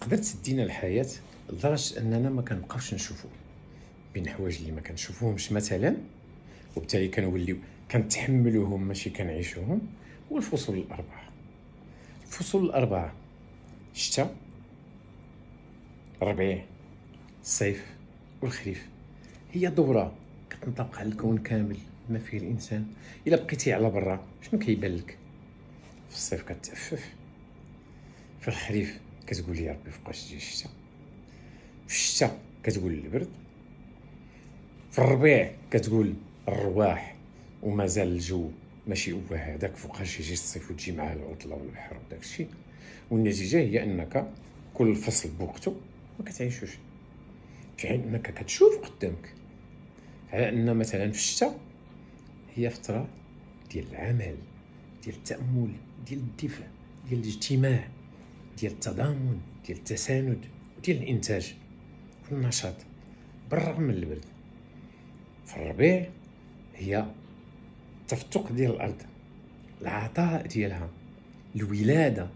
تقدر تدينا الحياة لدرجة أننا ما كنبقاوش نشوفو بين حوايج اللي ما كنشوفوهمش مثلا، وبالتالي كنوليو كنتحملوهم ماشي كنعيشوهم. هو الفصول الأربعة. الفصول الأربعة: الشتاء، الربيع، الصيف والخريف. هي دورة كتنطبق على الكون كامل بما فيه الإنسان. إلا بقيتي على برا شنو كيبان لك؟ في الصيف كتعفف، في الخريف كتقول يا ربي فوقاش تجي الشتاء، في الشتاء كتقول البرد، في الربيع كتقول الرواح ومازال الجو ماشي هو هذاك، فوقاش يجي الصيف وتجي معاه العطله والبحر وداك الشيء. والنتيجه هي انك كل فصل بوقته ما كتعيشوش، في حين انك كتشوف قدامك. على ان مثلا في الشتاء هي فتره ديال العمل، ديال التامل، ديال الدفء، ديال الاجتماع، ديال التضامن، ديال التساند، وديال الانتاج والنشاط بالرغم من البرد. في الربيع هي التفتق ديال الارض، العطاء ديالها، الولاده،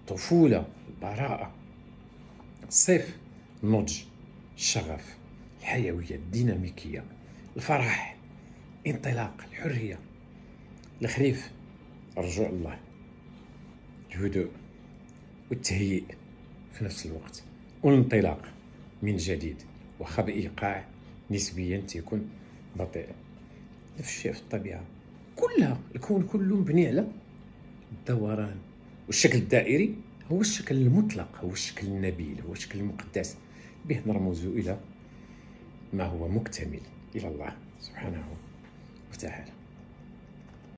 الطفوله، البراءه. الصيف النضج، الشغف، الحيويه، الديناميكيه، الفرح، الانطلاق، الحريه. الخريف الرجوع الله، الهدوء والتهيئ في نفس الوقت، والانطلاق من جديد، وخا بإيقاع نسبيا تيكون بطيء. نفس الشيء في الطبيعة كلها. الكون كله مبني على الدوران، والشكل الدائري هو الشكل المطلق، هو الشكل النبيل، هو الشكل المقدس، به نرمز إلى ما هو مكتمل، إلى الله سبحانه وتعالى.